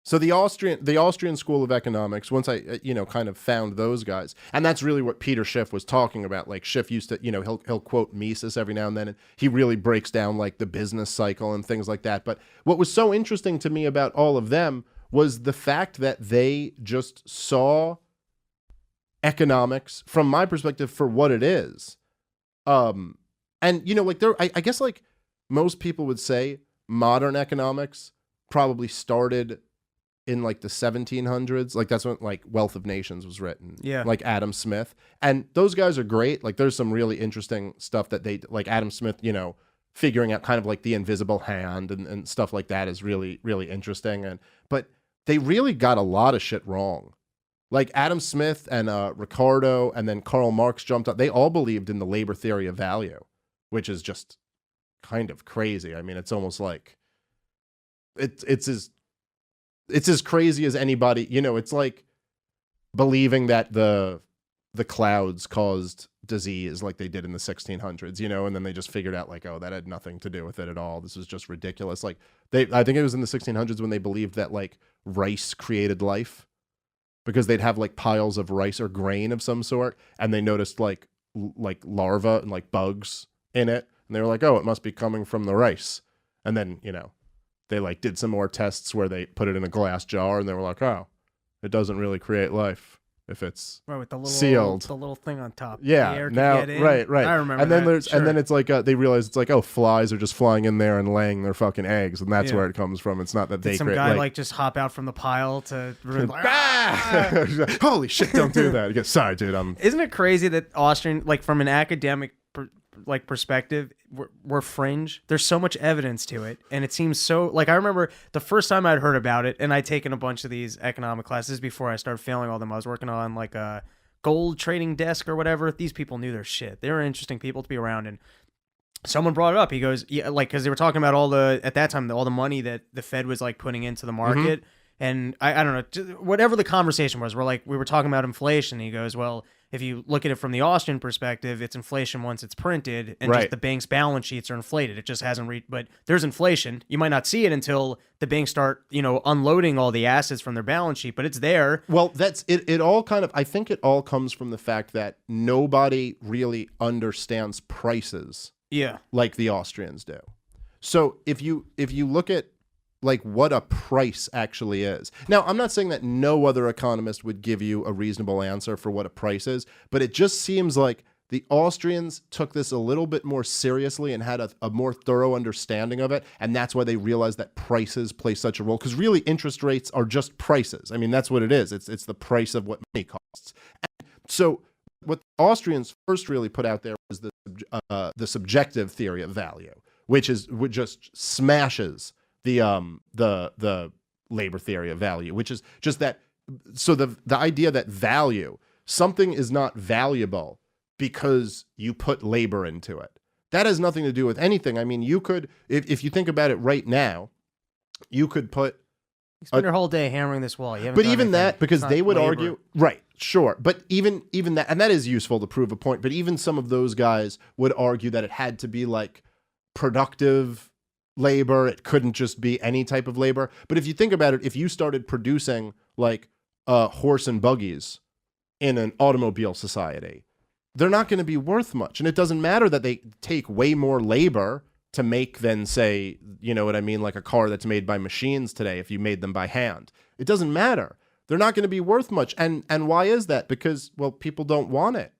So the Austrian School of Economics, once I kind of found those guys, and that's really what Peter Schiff was talking about. Like Schiff used to, he'll quote Mises every now and then, and he really breaks down like the business cycle and things like that. But what was so interesting to me about all of them was the fact that they just saw economics from my perspective for what it is. And like I guess like most people would say modern economics probably started in like the 1700s. Like that's when like Wealth of Nations was written. Yeah. Like Adam Smith. And those guys are great. Like there's some really interesting stuff that they like Adam Smith, figuring out kind of like the invisible hand and stuff like that is really, really interesting. But they really got a lot of shit wrong. Like Adam Smith and Ricardo and then Karl Marx jumped up. They all believed in the labor theory of value, which is just kind of crazy. I mean, it's almost like it's as crazy as anybody, it's like believing that the clouds caused disease like they did in the 1600s, and then they just figured out like, oh, that had nothing to do with it at all. This is just ridiculous. Like I think it was in the 1600s when they believed that like rice created life because they'd have like piles of rice or grain of some sort. And they noticed like larvae and like bugs in it. And they were like, oh, it must be coming from the rice. And then, they like did some more tests where they put it in a glass jar and they were like, oh, it doesn't really create life if it's right, with the little, sealed. The little thing on top. Yeah, the air now get in. right. I remember. And then that. Sure. and then it's like they realize it's like, oh, flies are just flying in there and laying their fucking eggs, and that's Yeah. where it comes from. It's not that Did they some create, guy like just hop out from the pile to holy shit, don't do that. You get sorry, dude. Isn't it crazy that Austrian, like from an academic perspective, we're fringe. There's so much evidence to it, and it seems so. Like I remember the first time I'd heard about it, and I'd taken a bunch of these economic classes before I started failing all of them. I was working on like a gold trading desk or whatever. These people knew their shit. They were interesting people to be around, and someone brought it up. He goes, yeah, like because they were talking about at that time all the money that the Fed was like putting into the market. And I don't know, whatever the conversation was, we were talking about inflation. He goes, well, if you look at it from the Austrian perspective, it's inflation once it's printed, and just the bank's balance sheets are inflated. It just hasn't but there's inflation. You might not see it until the banks start, unloading all the assets from their balance sheet, but it's there. Well, that's it. It all kind of, I think it all comes from the fact that nobody really understands prices. Yeah. Like the Austrians do. So if you look at like what a price actually is. Now, I'm not saying that no other economist would give you a reasonable answer for what a price is, but it just seems like the Austrians took this a little bit more seriously and had a more thorough understanding of it, and that's why they realized that prices play such a role, because really interest rates are just prices. I mean, that's what it is. It's the price of what money costs. And so what the Austrians first really put out there was the subjective theory of value, which just smashes the labor theory of value, which is just that. So the idea that something is not valuable because you put labor into it, that has nothing to do with anything. I mean, you could, if you think about it right now, you could put you spend your whole day hammering this wall. But even that, because they would argue, right, sure. But even that, and that is useful to prove a point, but even some of those guys would argue that it had to be like productive labor. It couldn't just be any type of labor. But if you think about it, if you started producing like horse and buggies in an automobile society, they're not going to be worth much. And it doesn't matter that they take way more labor to make than, say, you know what I mean, like a car that's made by machines today if you made them by hand. It doesn't matter. They're not going to be worth much. And why is that? Because, well, people don't want it.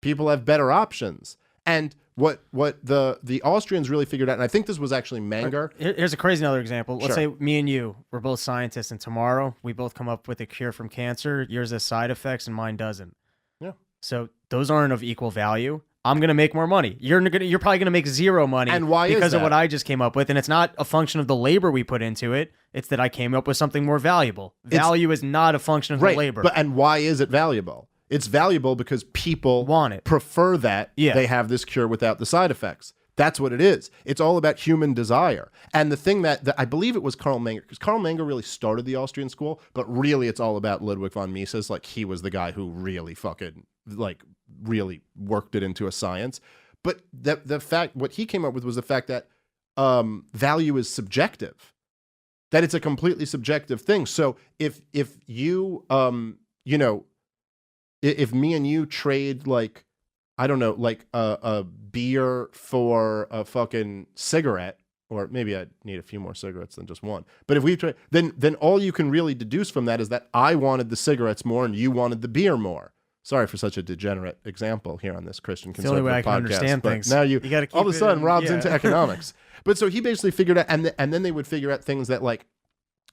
People have better options. And what the Austrians really figured out, and I think this was actually Menger. Here's a crazy another example. Let's Sure. say me and you, we're both scientists, and tomorrow we both come up with a cure from cancer. Yours has side effects and mine doesn't. Yeah. So those aren't of equal value. I'm gonna make more money. You're probably gonna make zero money. And why is because that? of what I just came up with, and it's not a function of the labor we put into it. It's that I came up with something more valuable. Value is not a function of the labor. And why is it valuable? It's valuable because people want it, prefer that they have this cure without the side effects. That's what it is. It's all about human desire. And the thing that I believe it was Karl Menger, because Karl Menger really started the Austrian school, but really it's all about Ludwig von Mises. Like he was the guy who really fucking really worked it into a science. But the fact, what he came up with was the fact that value is subjective. that it's a completely subjective thing. So if you you know, if me and you trade like, I don't know, like a beer for a fucking cigarette, or maybe I need a few more cigarettes than just one. But if we trade, then all you can really deduce from that is that I wanted the cigarettes more and you wanted the beer more. Sorry for such a degenerate example here on this Christian It's the only conservative way I can podcast. understand But things. now you gotta keep all of a sudden Rob's yeah. into economics. But so he basically figured out, and then they would figure out things that, like,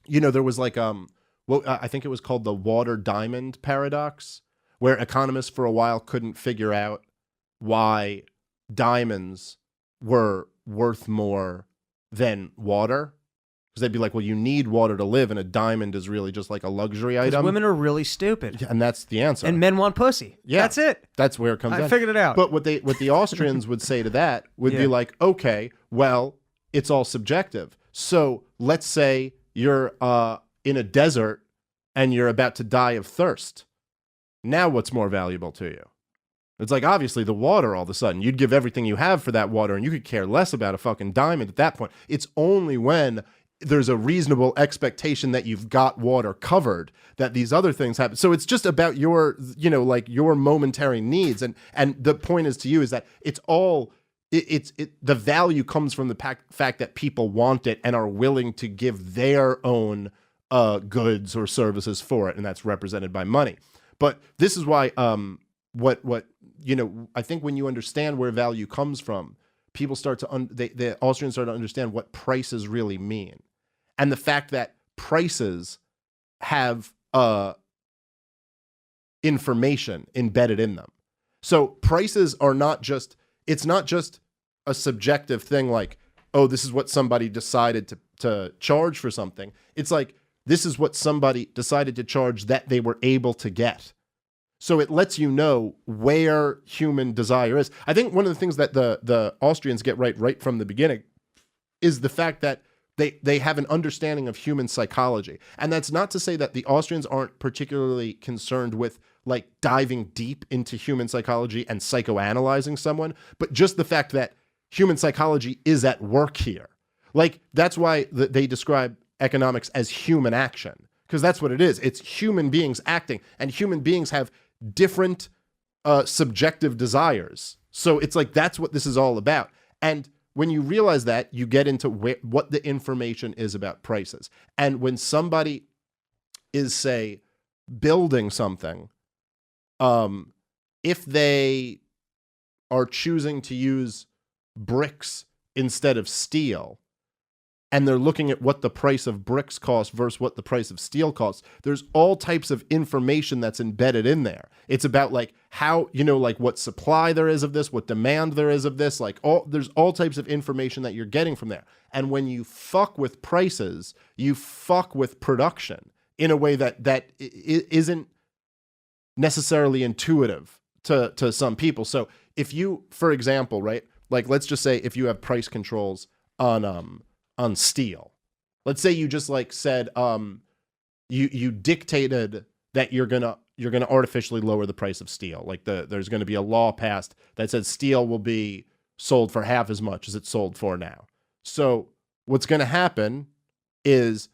you know, there was like well, I think it was called the water diamond paradox, where economists for a while couldn't figure out why diamonds were worth more than water. Because they'd be like, well, you need water to live, and a diamond is really just like a luxury item. Women are really stupid. And that's the answer. And men want pussy. Yeah. That's it. That's where it comes in. I figured it out. But what the Austrians would say to that would be Yeah. like, okay, well, it's all subjective. So let's say you're in a desert and you're about to die of thirst. Now what's more valuable to you? It's like, obviously, the water all of a sudden. You'd give everything you have for that water, and you could care less about a fucking diamond at that point. It's only when there's a reasonable expectation that you've got water covered that these other things happen. So it's just about your, you know, like your momentary needs. And the point is to you is that it's all, the value comes from the fact that people want it and are willing to give their own goods or services for it. And that's represented by money. But this is why, what you know, I think when you understand where value comes from, people start to, the Austrians start to understand what prices really mean. And the fact that prices have information embedded in them. So prices are not just, it's not just a subjective thing like, oh, this is what somebody decided to charge for something. It's like, this is what somebody decided to charge that they were able to get. So it lets you know where human desire is. I think one of the things that the Austrians get right from the beginning is the fact that they have an understanding of human psychology. And that's not to say that the Austrians aren't particularly concerned with like diving deep into human psychology and psychoanalyzing someone, but just the fact that human psychology is at work here. Like, that's why they describe economics as human action, because that's what it is. It's human beings acting, and human beings have different subjective desires. So it's like, that's what this is all about. And when you realize that, you get into what the information is about prices. And when somebody is, say, building something, if they are choosing to use bricks instead of steel, and they're looking at what the price of bricks costs versus what the price of steel costs, there's all types of information that's embedded in there. It's about like how, you know, like what supply there is of this, what demand there is of this, like there's all types of information that you're getting from there. And when you fuck with prices, you fuck with production in a way that isn't necessarily intuitive to some people. So if you, for example, right, like let's just say if you have price controls on steel. Let's say you just like said you dictated that you're gonna artificially lower the price of steel. Like there's gonna be a law passed that says steel will be sold for half as much as it's sold for now. So what's gonna happen is,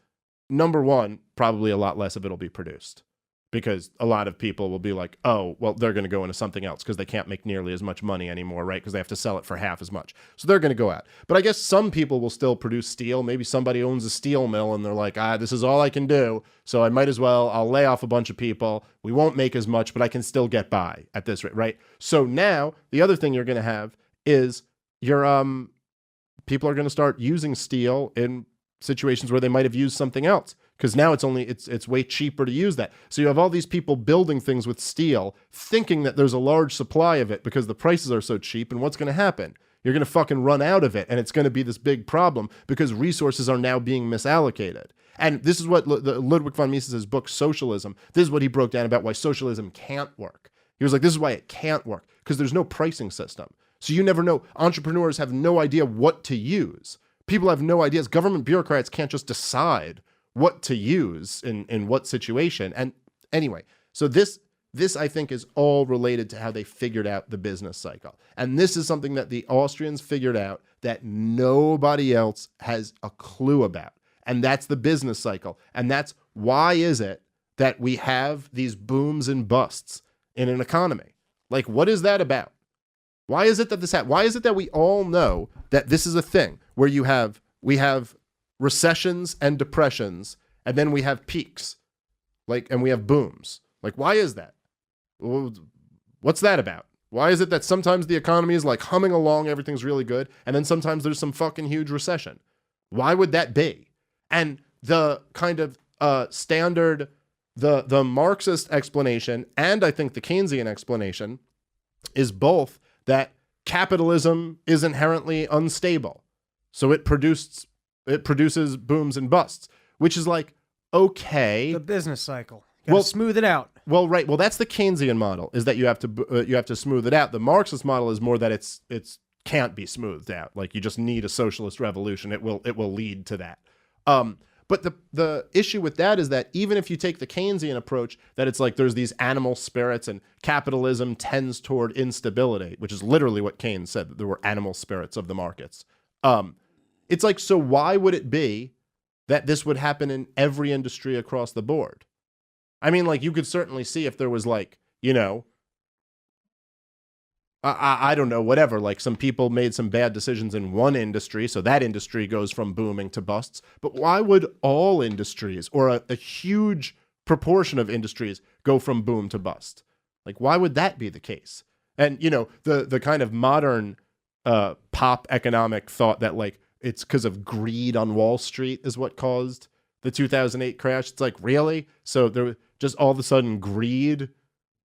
number one, probably a lot less of it'll be produced, because a lot of people will be like, oh, well, they're going to go into something else because they can't make nearly as much money anymore, right? Because they have to sell it for half as much. So they're going to go out. But I guess some people will still produce steel. Maybe somebody owns a steel mill and they're like, this is all I can do, so I might as well, I'll lay off a bunch of people. We won't make as much, but I can still get by at this rate, right? So now the other thing you're going to have is your people are going to start using steel in situations where they might have used something else, because now it's way cheaper to use that. So you have all these people building things with steel, thinking that there's a large supply of it because the prices are so cheap. And what's going to happen? You're going to fucking run out of it, and it's going to be this big problem because resources are now being misallocated. And this is what Ludwig von Mises' book Socialism, this is what he broke down about why socialism can't work. He was like, this is why it can't work, because there's no pricing system. So you never know. Entrepreneurs have no idea what to use. People have no ideas. Government bureaucrats can't just decide what to use in what situation. And anyway, so this I think is all related to how they figured out the business cycle. And this is something that the Austrians figured out that nobody else has a clue about. And that's the business cycle. And that's why is it that we have these booms and busts in an economy? Like, what is that about? Why is it that this happens? Why is it that we all know that this is a thing where we have recessions and depressions, and then we have peaks, and we have booms? Like, why is that? Well, what's that about? Why is it that sometimes the economy is like humming along, everything's really good, and then sometimes there's some fucking huge recession? Why would that be? And the kind of standard, the Marxist explanation, and I think the Keynesian explanation, is both that capitalism is inherently unstable, so it produces booms and busts, which is like, okay, the business cycle. You gotta smooth it out. Well, right. Well, that's the Keynesian model, is that you have to smooth it out. The Marxist model is more that it's can't be smoothed out. Like, you just need a socialist revolution. It will lead to that. But the issue with that is that even if you take the Keynesian approach, that it's like there's these animal spirits and capitalism tends toward instability, which is literally what Keynes said, that there were animal spirits of the markets. It's like, so why would it be that this would happen in every industry across the board? I mean, like, you could certainly see if there was like, I don't know, whatever, like some people made some bad decisions in one industry, so that industry goes from booming to busts. But why would all industries, or a huge proportion of industries, go from boom to bust? Like, why would that be the case? And, the kind of modern pop economic thought that, like, it's because of greed on Wall Street is what caused the 2008 crash. It's like, really? So there was just all of a sudden greed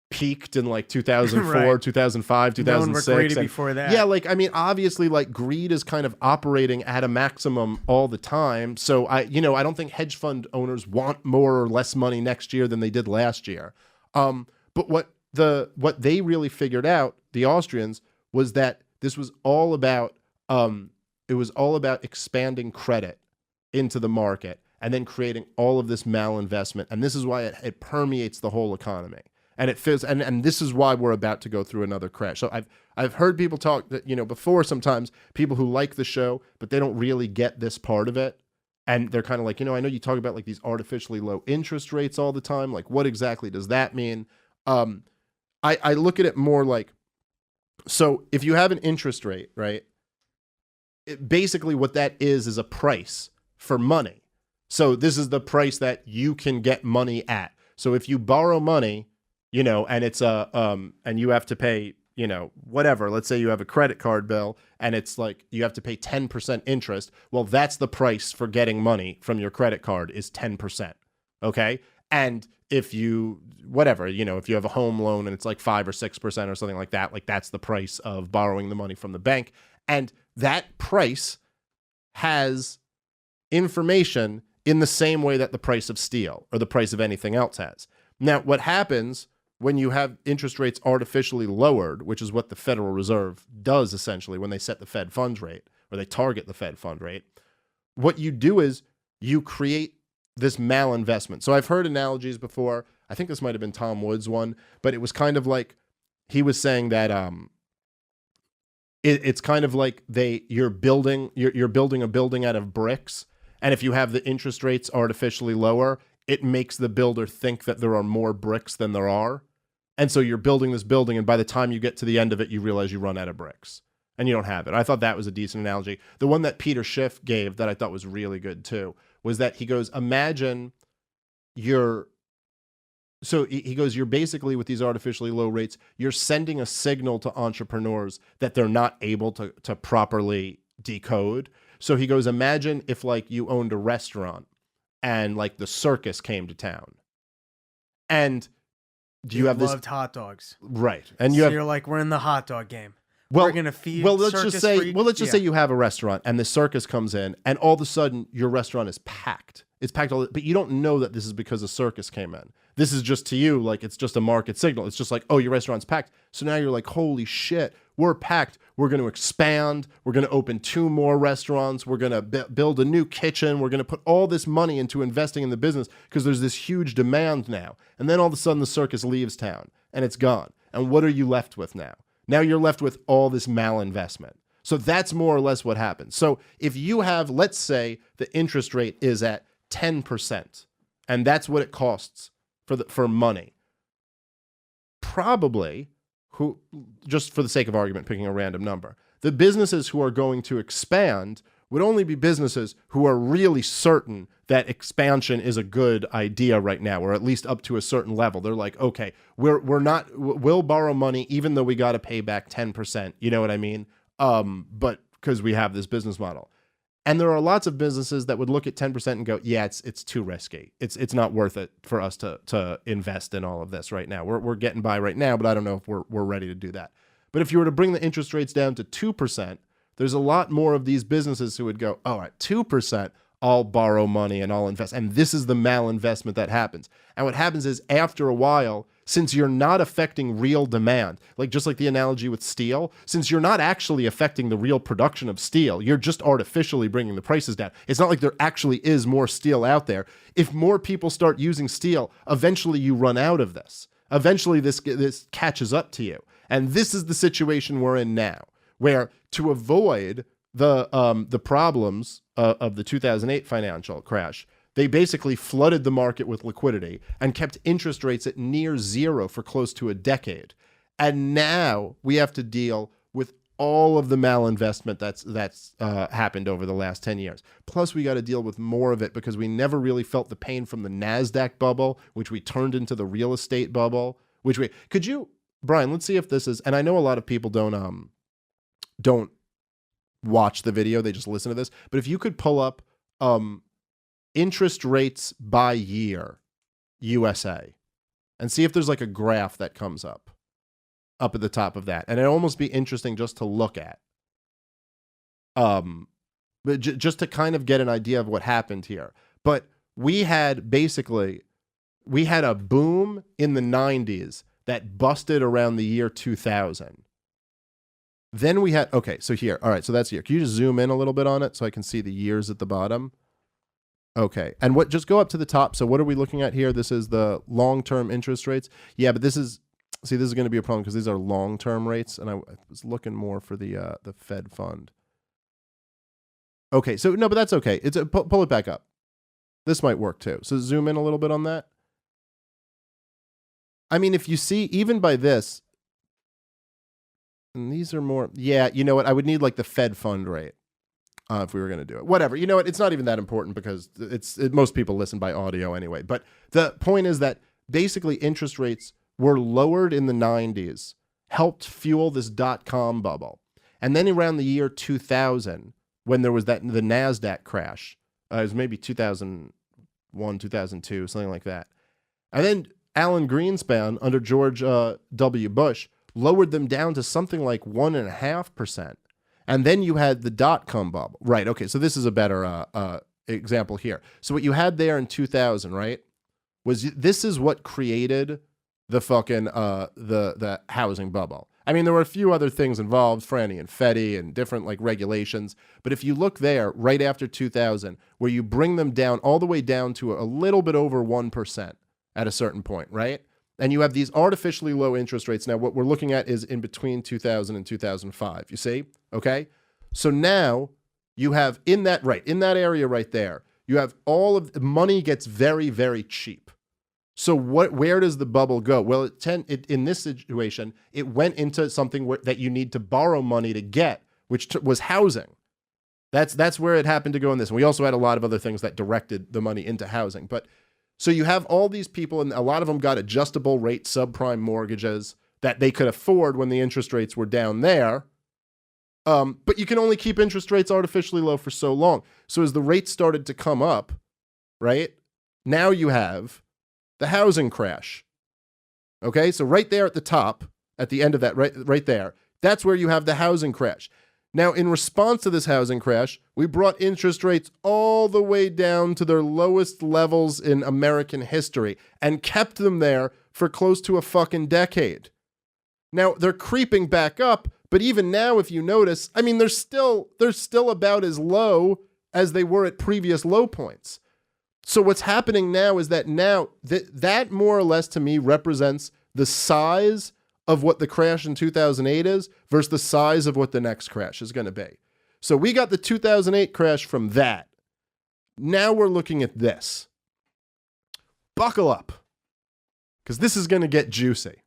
peaked in like 2004, right. 2005, 2006. No one were greedy before that. Yeah, like, I mean, obviously, like, greed is kind of operating at a maximum all the time. So I don't think hedge fund owners want more or less money next year than they did last year. But what they really figured out, the Austrians, was that this was all about expanding credit into the market and then creating all of this malinvestment. And this is why it permeates the whole economy. And it feels, and this is why we're about to go through another crash. So I've heard people talk that, before, sometimes people who like the show, but they don't really get this part of it. And they're kind of like, I know you talk about like these artificially low interest rates all the time. Like, what exactly does that mean? I look at it more like, so if you have an interest rate, right? Basically what that is a price for money. So this is the price that you can get money at. So if you borrow money, and it's and you have to pay, whatever, let's say you have a credit card bill and it's like you have to pay 10% interest. Well, that's the price for getting money from your credit card, is 10%. Okay. And if you, whatever, if you have a home loan and it's like 5 or 6% or something like that, like that's the price of borrowing the money from the bank. And that price has information in the same way that the price of steel or the price of anything else has. Now, what happens when you have interest rates artificially lowered, which is what the Federal Reserve does essentially when they set the Fed funds rate, or they target the Fed fund rate, what you do is you create this malinvestment. So I've heard analogies before. I think this might have been Tom Woods' one, but it was kind of like, he was saying that it's kind of like you're building a building out of bricks, and if you have the interest rates artificially lower, it makes the builder think that there are more bricks than there are. And so you're building this building, and by the time you get to the end of it, you realize you run out of bricks and you don't have it. I thought that was a decent analogy. The one that Peter Schiff gave that I thought was really good too was that he goes, imagine you're basically, with these artificially low rates, you're sending a signal to entrepreneurs that they're not able to properly decode. So he goes, imagine if like you owned a restaurant and like the circus came to town, and you have loved hot dogs, right? And you're like, we're in the hot dog game. Well, we're gonna feed. Let's just say you have a restaurant and the circus comes in, and all of a sudden your restaurant is packed. It's packed but you don't know that this is because a circus came in. This is just, to you, like, it's just a market signal. It's just like, oh, your restaurant's packed. So now you're like, holy shit, we're packed. We're going to expand. We're going to open 2 more restaurants. We're going to build a new kitchen. We're going to put all this money into investing in the business because there's this huge demand now. And then all of a sudden the circus leaves town and it's gone. And what are you left with now? Now you're left with all this malinvestment. So that's more or less what happens. So if you have, let's say the interest rate is at 10%, and that's what it costs for money, probably, who, just for the sake of argument, picking a random number, the businesses who are going to expand would only be businesses who are really certain that expansion is a good idea right now, or at least up to a certain level. They're like, okay, we'll borrow money even though we got to pay back 10%. You know what I mean? But because we have this business model. And there are lots of businesses that would look at 10% and go, yeah, it's too risky. It's not worth it for us to invest in all of this right now. We're getting by right now, but I don't know if we're ready to do that. But if you were to bring the interest rates down to 2%, there's a lot more of these businesses who would go, oh, at 2%, I'll borrow money and I'll invest. And this is the malinvestment that happens. And what happens is after a while, since you're not affecting real demand, like just like the analogy with steel, since you're not actually affecting the real production of steel, you're just artificially bringing the prices down. It's not like there actually is more steel out there. If more people start using steel, eventually you run out of this. Eventually this catches up to you. And this is the situation we're in now, where to avoid the problems of the 2008 financial crash, they basically flooded the market with liquidity and kept interest rates at near zero for close to a decade. And now we have to deal with all of the malinvestment that's happened over the last 10 years. Plus, we got to deal with more of it because we never really felt the pain from the NASDAQ bubble, which we turned into the real estate bubble, Brian, let's see if this is, and I know a lot of people don't watch the video, they just listen to this, but if you could pull up interest rates by year, USA, and see if there's like a graph that comes up at the top of that. And it'd almost be interesting just to look at. But just to kind of get an idea of what happened here. But we had a boom in the 90s that busted around the year 2000. Then we had, okay, so here, all right, so that's here. Can you just zoom in a little bit on it so I can see the years at the bottom? Okay, and just go up to the top. So what are we looking at here? This is the long-term interest rates. Yeah, but this is going to be a problem because these are long-term rates, and I was looking more for the Fed fund. Okay, so no, but that's okay. Pull it back up. This might work too. So zoom in a little bit on that. I mean, if you see, even by this, and these are more, yeah, you know what? I would need like the Fed fund rate if we were going to do it. Whatever. You know what? It's not even that important because most people listen by audio anyway. But the point is that basically interest rates were lowered in the 90s, helped fuel this dot-com bubble. And then around the year 2000, when there was the NASDAQ crash, it was maybe 2001, 2002, something like that. And then Alan Greenspan, under George W. Bush, lowered them down to something like 1.5%. And then you had the dot-com bubble. Right, okay, so this is a better example here. So what you had there in 2000, right, this is what created the fucking, the housing bubble. I mean, there were a few other things involved, Franny and Fetty and different like regulations. But if you look there, right after 2000, where you bring them down all the way down to a little bit over 1% at a certain point, right? And you have these artificially low interest rates. Now, what we're looking at is in between 2000 and 2005, you see? Okay? So now you have in that area right there, you have all of money gets very, very cheap. So where does the bubble go? Well, in this situation, it went into something that you need to borrow money to get, which was housing. That's where it happened to go in this. And we also had a lot of other things that directed the money into housing. But so you have all these people, and a lot of them got adjustable rate subprime mortgages that they could afford when the interest rates were down there. But you can only keep interest rates artificially low for so long. So as the rates started to come up, right, now you have the housing crash. Okay, so right there at the top, at the end of that, right there, that's where you have the housing crash. Now, in response to this housing crash, we brought interest rates all the way down to their lowest levels in American history and kept them there for close to a fucking decade. Now, they're creeping back up, but even now, if you notice, I mean, they're still about as low as they were at previous low points. So what's happening now is that that more or less to me represents the size of what the crash in 2008 is versus the size of what the next crash is going to be. So we got the 2008 crash from that. Now we're looking at this. Buckle up, because this is going to get juicy.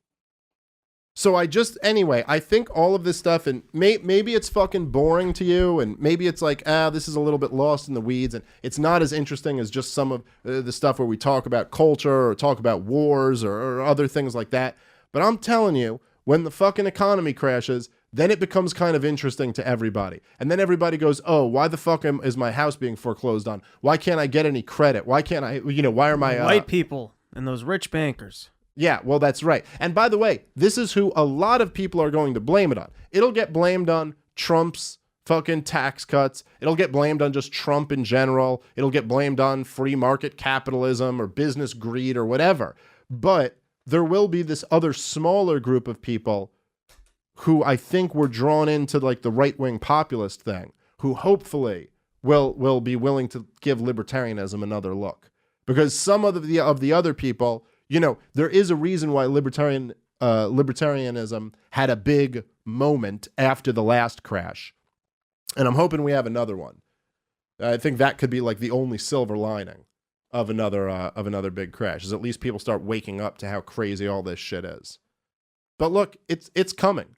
So anyway, I think all of this stuff, and maybe it's fucking boring to you, and maybe it's like, this is a little bit lost in the weeds, and it's not as interesting as just some of the stuff where we talk about culture or talk about wars or other things like that. But I'm telling you, when the fucking economy crashes, then it becomes kind of interesting to everybody. And then everybody goes, oh, why the fuck is my house being foreclosed on? Why can't I get any credit? Why can't I, why are my... White people and those rich bankers. Yeah, well, that's right. And by the way, this is who a lot of people are going to blame it on. It'll get blamed on Trump's fucking tax cuts. It'll get blamed on just Trump in general. It'll get blamed on free market capitalism or business greed or whatever. But there will be this other smaller group of people who I think were drawn into like the right-wing populist thing, who hopefully will be willing to give libertarianism another look. Because some of the other people... there is a reason why libertarianism had a big moment after the last crash. And I'm hoping we have another one. I think that could be like the only silver lining of another big crash, is at least people start waking up to how crazy all this shit is. But look, it's coming.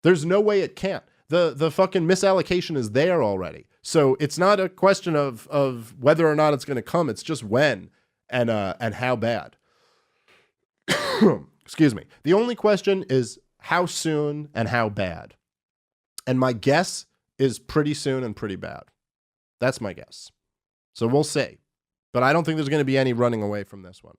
There's no way it can't. The fucking misallocation is there already. So it's not a question of whether or not it's going to come. It's just when and how bad. Excuse me. The only question is how soon and how bad. And my guess is pretty soon and pretty bad. That's my guess. So we'll see. But I don't think there's going to be any running away from this one.